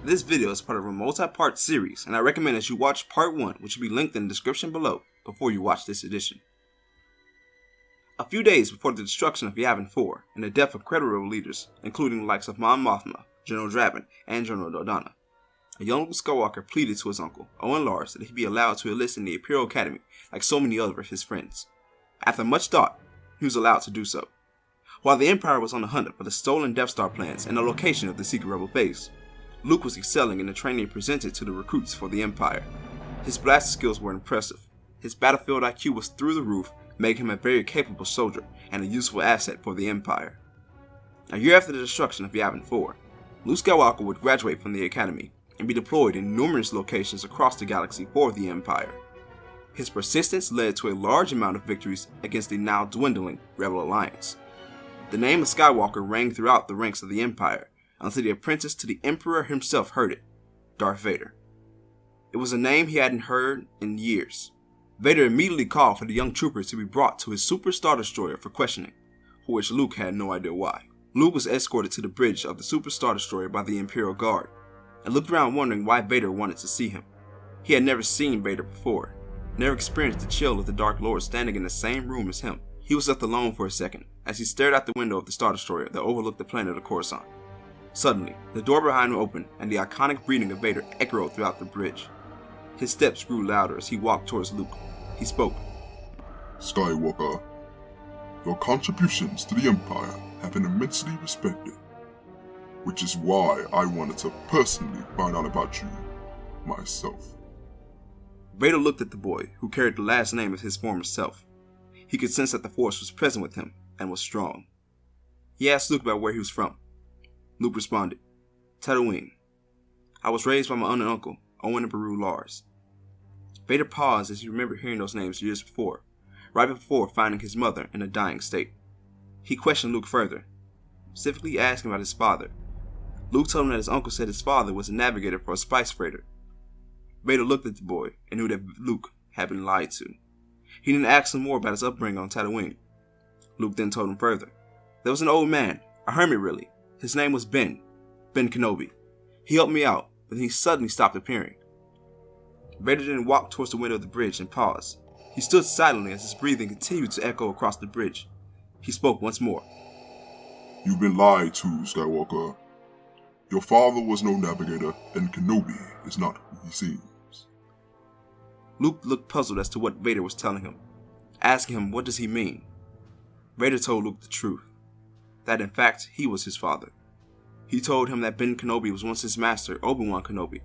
This video is part of a multi-part series, and I recommend that you watch part 1, which will be linked in the description below, before you watch this edition. A few days before the destruction of VIII and the death of credible leaders, including the likes of Mon Mothma, General Draven, and General Dodonna, a young Luke Skywalker pleaded to his uncle, Owen Lars, that he be allowed to enlist in the Imperial Academy like so many other of his friends. After much thought, he was allowed to do so. While the Empire was on the hunt for the stolen Death Star plans and the location of the secret rebel base, Luke was excelling in the training presented to the recruits for the Empire. His blaster skills were impressive. His battlefield IQ was through the roof, making him a very capable soldier and a useful asset for the Empire. A year after the destruction of VIII, Luke Skywalker would graduate from the Academy and be deployed in numerous locations across the galaxy for the Empire. His persistence led to a large amount of victories against the now dwindling Rebel Alliance. The name of Skywalker rang throughout the ranks of the Empire until the apprentice to the Emperor himself heard it, Darth Vader. It was a name he hadn't heard in years. Vader immediately called for the young troopers to be brought to his Super Star Destroyer for questioning, for which Luke had no idea why. Luke was escorted to the bridge of the Super Star Destroyer by the Imperial Guard, and looked around wondering why Vader wanted to see him. He had never seen Vader before, never experienced the chill of the Dark Lord standing in the same room as him. He was left alone for a second, as he stared out the window of the Star Destroyer that overlooked the planet of Coruscant. Suddenly, the door behind him opened, and the iconic breathing of Vader echoed throughout the bridge. His steps grew louder as he walked towards Luke. He spoke. "Skywalker, your contributions to the Empire have been immensely respected, which is why I wanted to personally find out about you myself." Vader looked at the boy, who carried the last name of his former self. He could sense that the Force was present with him, and was strong. He asked Luke about where he was from. Luke responded, "Tatooine. I was raised by my aunt and uncle, Owen and Beru Lars." Vader paused as he remembered hearing those names years before, right before finding his mother in a dying state. He questioned Luke further, specifically asking about his father. Luke told him that his uncle said his father was a navigator for a spice freighter. Vader looked at the boy and knew that Luke had been lied to. He didn't ask him more about his upbringing on Tatooine. Luke then told him further. There was an old man, a hermit really. His name was Ben Kenobi. He helped me out, but then he suddenly stopped appearing. Vader then walked towards the window of the bridge and paused. He stood silently as his breathing continued to echo across the bridge. He spoke once more. "You've been lied to, Skywalker. Your father was no navigator, and Kenobi is not who he seems." Luke looked puzzled as to what Vader was telling him, asking him what does he mean. Vader told Luke the truth, that in fact he was his father. He told him that Ben Kenobi was once his master, Obi-Wan Kenobi,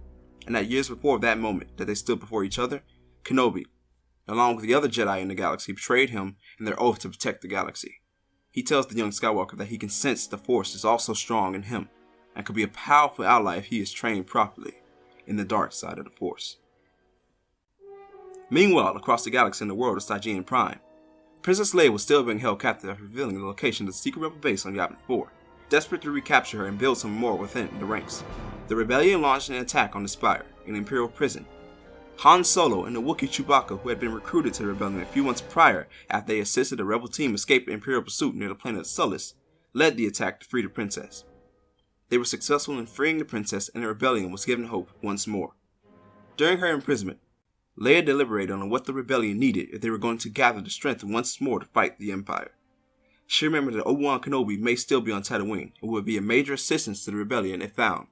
and that years before that moment that they stood before each other, Kenobi, along with the other Jedi in the galaxy, betrayed him in their oath to protect the galaxy. He tells the young Skywalker that he can sense the Force is also strong in him, and could be a powerful ally if he is trained properly in the dark side of the Force. Meanwhile, across the galaxy in the world of Stygian Prime, Princess Leia was still being held captive after revealing the location of the secret rebel base on VIII. Desperate to recapture her and build some more within the ranks, the rebellion launched an attack on the Spire, an Imperial prison. Han Solo and the Wookiee Chewbacca, who had been recruited to the rebellion a few months prior after they assisted a rebel team escape Imperial pursuit near the planet Sullust, led the attack to free the princess. They were successful in freeing the princess, and the rebellion was given hope once more. During her imprisonment, Leia deliberated on what the rebellion needed if they were going to gather the strength once more to fight the Empire. She remembered that Obi-Wan Kenobi may still be on Tatooine and would be a major assistance to the rebellion if found.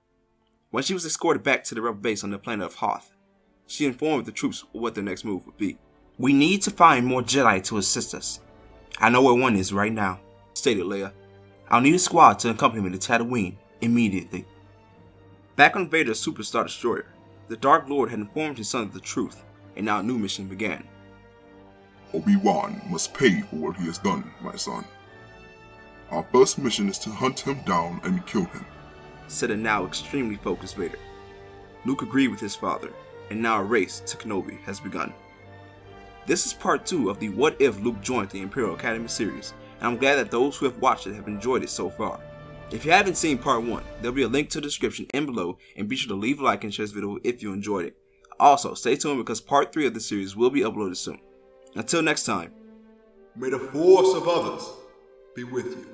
When she was escorted back to the rebel base on the planet of Hoth, she informed the troops what their next move would be. "We need to find more Jedi to assist us. I know where one is right now," stated Leia. "I'll need a squad to accompany me to Tatooine immediately." Back on Vader's Super Star Destroyer, the Dark Lord had informed his son of the truth, and now a new mission began. "Obi-Wan must pay for what he has done, my son. Our first mission is to hunt him down and kill him," said a now extremely focused Vader. Luke agreed with his father, and now a race to Kenobi has begun. This is part 2 of the What If Luke Joined the Imperial Academy series, and I'm glad that those who have watched it have enjoyed it so far. If you haven't seen part 1, there'll be a link to the description and below, and be sure to leave a like and share this video if you enjoyed it. Also, stay tuned because part 3 of the series will be uploaded soon. Until next time, may the Force of others be with you.